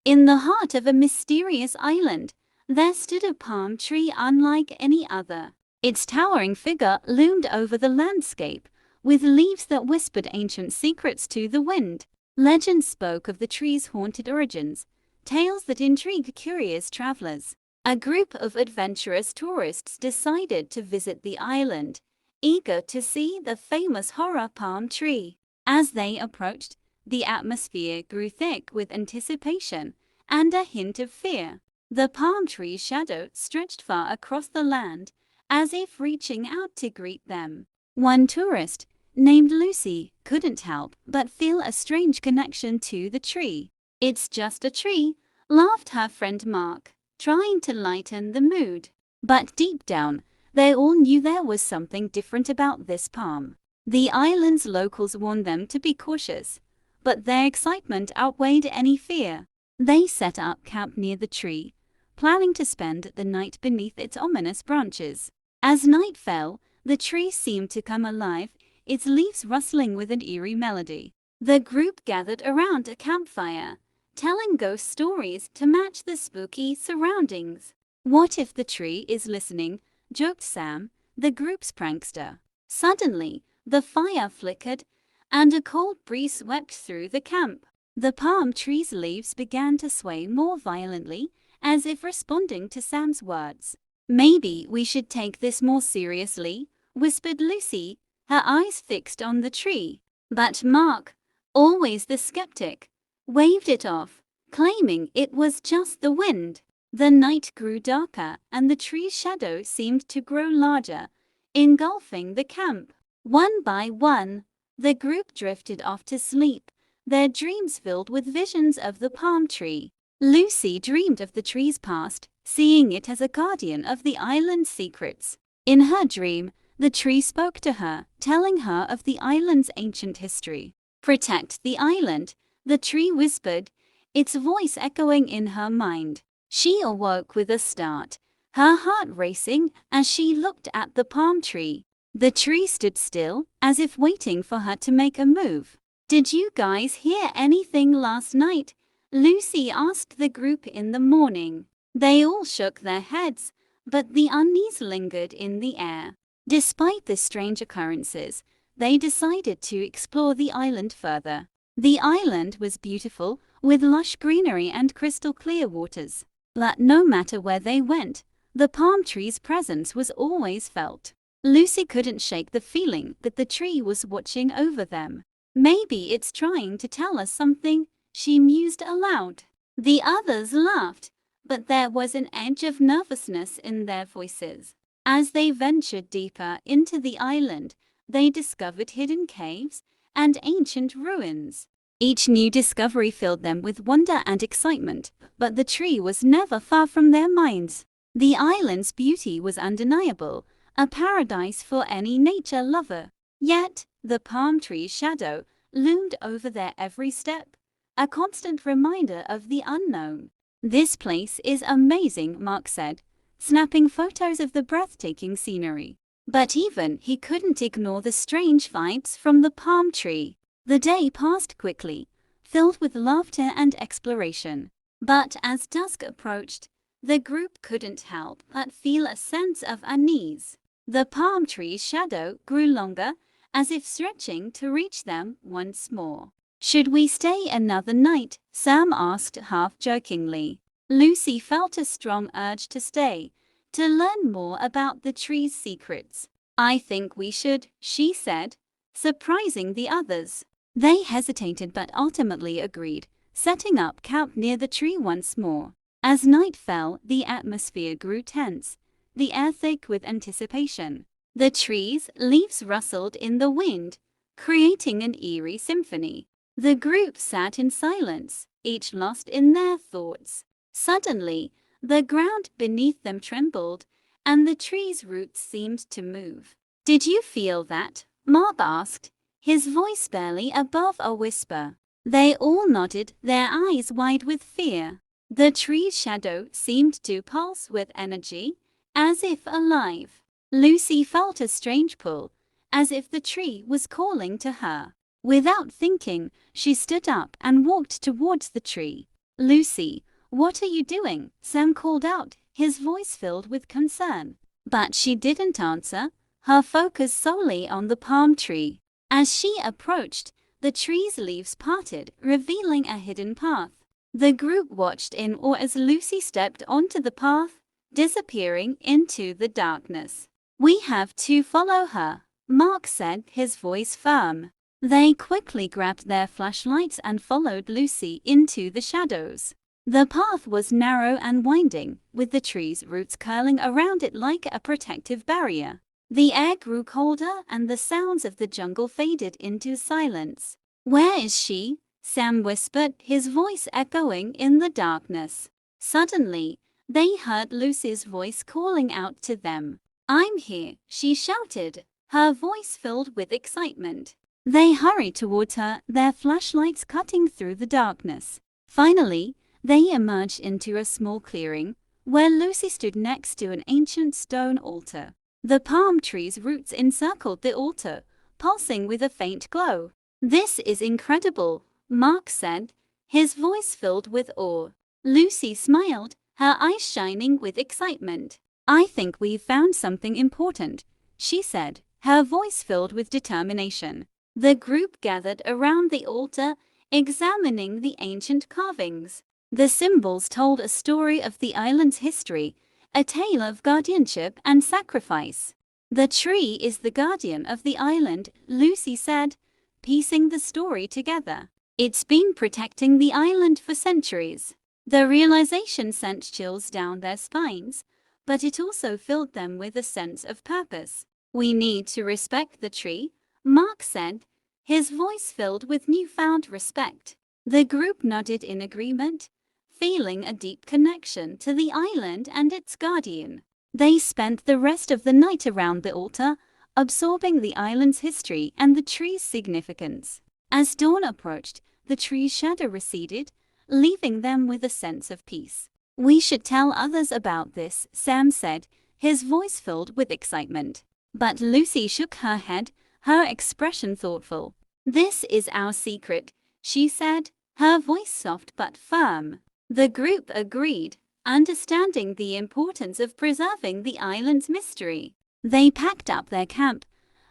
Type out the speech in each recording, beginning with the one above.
In the heart of a mysterious island, there stood a palm tree unlike any other. Its towering figure loomed over the landscape, with leaves that whispered ancient secrets to the wind. Legends spoke of the tree's haunted origins, tales that intrigued curious travelers. A group of adventurous tourists decided to visit the island, eager to see the famous horror palm tree. As they approached, the atmosphere grew thick with anticipation and a hint of fear. The palm tree's shadow stretched far across the land, as if reaching out to greet them. One tourist, named Lucy, couldn't help but feel a strange connection to the tree. "It's just a tree," laughed her friend Mark, trying to lighten the mood. But deep down, they all knew there was something different about this palm. The island's locals warned them to be cautious, but their excitement outweighed any fear. They set up camp near the tree, planning to spend the night beneath its ominous branches. As night fell, the tree seemed to come alive, its leaves rustling with an eerie melody. The group gathered around a campfire, telling ghost stories to match the spooky surroundings. "What if the tree is listening?" joked Sam, the group's prankster. Suddenly, the fire flickered, and a cold breeze swept through the camp. The palm tree's leaves began to sway more violently, as if responding to Sam's words. "Maybe we should take this more seriously," whispered Lucy, her eyes fixed on the tree. But Mark, always the skeptic, waved it off, claiming it was just the wind. The night grew darker, and the tree's shadow seemed to grow larger, engulfing the camp. One by one, the group drifted off to sleep, their dreams filled with visions of the palm tree. Lucy dreamed of the tree's past, seeing it as a guardian of the island's secrets. In her dream, the tree spoke to her, telling her of the island's ancient history. "Protect the island," the tree whispered, its voice echoing in her mind. She awoke with a start, her heart racing as she looked at the palm tree. The tree stood still, as if waiting for her to make a move. "Did you guys hear anything last night?" Lucy asked the group in the morning. They all shook their heads, but the unease lingered in the air. Despite the strange occurrences, they decided to explore the island further. The island was beautiful, with lush greenery and crystal clear waters. But no matter where they went, the palm tree's presence was always felt. Lucy couldn't shake the feeling that the tree was watching over them. "Maybe it's trying to tell us something," she mused aloud. The others laughed, but there was an edge of nervousness in their voices. As they ventured deeper into the island, they discovered hidden caves and ancient ruins. Each new discovery filled them with wonder and excitement, but the tree was never far from their minds. The island's beauty was undeniable, a paradise for any nature lover. Yet, the palm tree's shadow loomed over their every step, a constant reminder of the unknown. "This place is amazing," Mark said, snapping photos of the breathtaking scenery. But even he couldn't ignore the strange vibes from the palm tree. The day passed quickly, filled with laughter and exploration. But as dusk approached, the group couldn't help but feel a sense of unease. The palm tree's shadow grew longer, as if stretching to reach them once more. "Should we stay another night?" Sam asked half-jokingly. Lucy felt a strong urge to stay, to learn more about the tree's secrets. "I think we should," she said, surprising the others. They hesitated but ultimately agreed, setting up camp near the tree once more. As night fell, the atmosphere grew tense, the air thick with anticipation. The tree's leaves rustled in the wind, creating an eerie symphony. The group sat in silence, each lost in their thoughts. Suddenly, the ground beneath them trembled, and the tree's roots seemed to move. "Did you feel that?" Mark asked, his voice barely above a whisper. They all nodded, their eyes wide with fear. The tree's shadow seemed to pulse with energy, as if alive. Lucy felt a strange pull, as if the tree was calling to her. Without thinking, she stood up and walked towards the tree. "Lucy, what are you doing?" Sam called out, his voice filled with concern. But she didn't answer, her focus solely on the palm tree. As she approached, the tree's leaves parted, revealing a hidden path. The group watched in awe as Lucy stepped onto the path, disappearing into the darkness. "We have to follow her," Mark said, his voice firm. They quickly grabbed their flashlights and followed Lucy into the shadows. The path was narrow and winding, with the tree's roots curling around it like a protective barrier. The air grew colder and the sounds of the jungle faded into silence. "Where is she?" Sam whispered, his voice echoing in the darkness. Suddenly, they heard Lucy's voice calling out to them. "I'm here," she shouted, her voice filled with excitement. They hurried towards her, their flashlights cutting through the darkness. Finally, they emerged into a small clearing, where Lucy stood next to an ancient stone altar. The palm tree's roots encircled the altar, pulsing with a faint glow. "This is incredible," Mark said, his voice filled with awe. Lucy smiled, her eyes shining with excitement. "I think we've found something important," she said, her voice filled with determination. The group gathered around the altar, examining the ancient carvings. The symbols told a story of the island's history, a tale of guardianship and sacrifice. "The tree is the guardian of the island," Lucy said, piecing the story together. "It's been protecting the island for centuries." The realization sent chills down their spines, but it also filled them with a sense of purpose. "We need to respect the tree," Mark said, his voice filled with newfound respect. The group nodded in agreement, feeling a deep connection to the island and its guardian. They spent the rest of the night around the altar, absorbing the island's history and the tree's significance. As dawn approached, the tree's shadow receded, leaving them with a sense of peace. "We should tell others about this," Sam said, his voice filled with excitement. But Lucy shook her head, her expression thoughtful. "This is our secret," she said, her voice soft but firm. The group agreed, understanding the importance of preserving the island's mystery. They packed up their camp,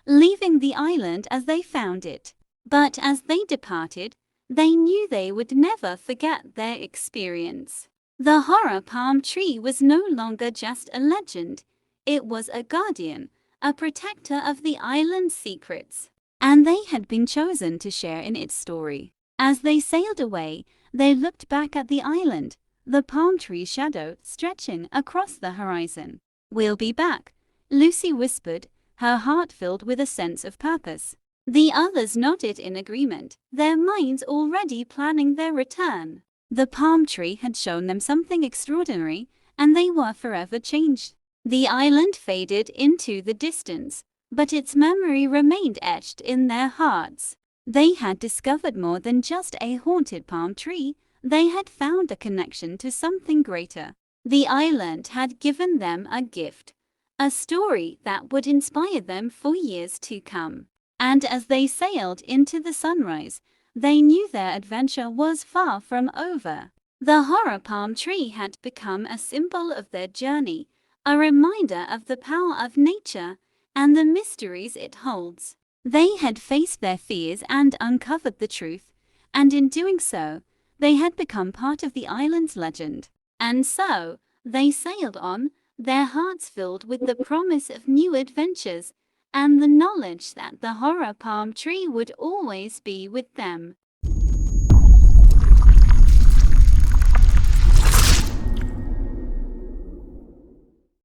leaving the island as they found it. But as they departed, they knew they would never forget their experience. The horror palm tree was no longer just a legend, it was a guardian, a protector of the island's secrets, and they had been chosen to share in its story. As they sailed away, they looked back at the island, the palm tree's shadow stretching across the horizon. "We'll be back," Lucy whispered, her heart filled with a sense of purpose. The others nodded in agreement, their minds already planning their return. The palm tree had shown them something extraordinary, and they were forever changed. The island faded into the distance, but its memory remained etched in their hearts. They had discovered more than just a haunted palm tree, they had found a connection to something greater. The island had given them a gift, a story that would inspire them for years to come. And as they sailed into the sunrise, they knew their adventure was far from over. The horror palm tree had become a symbol of their journey, a reminder of the power of nature and the mysteries it holds. They had faced their fears and uncovered the truth, and in doing so, they had become part of the island's legend. And so, they sailed on, their hearts filled with the promise of new adventures and the knowledge that the horror palm tree would always be with them.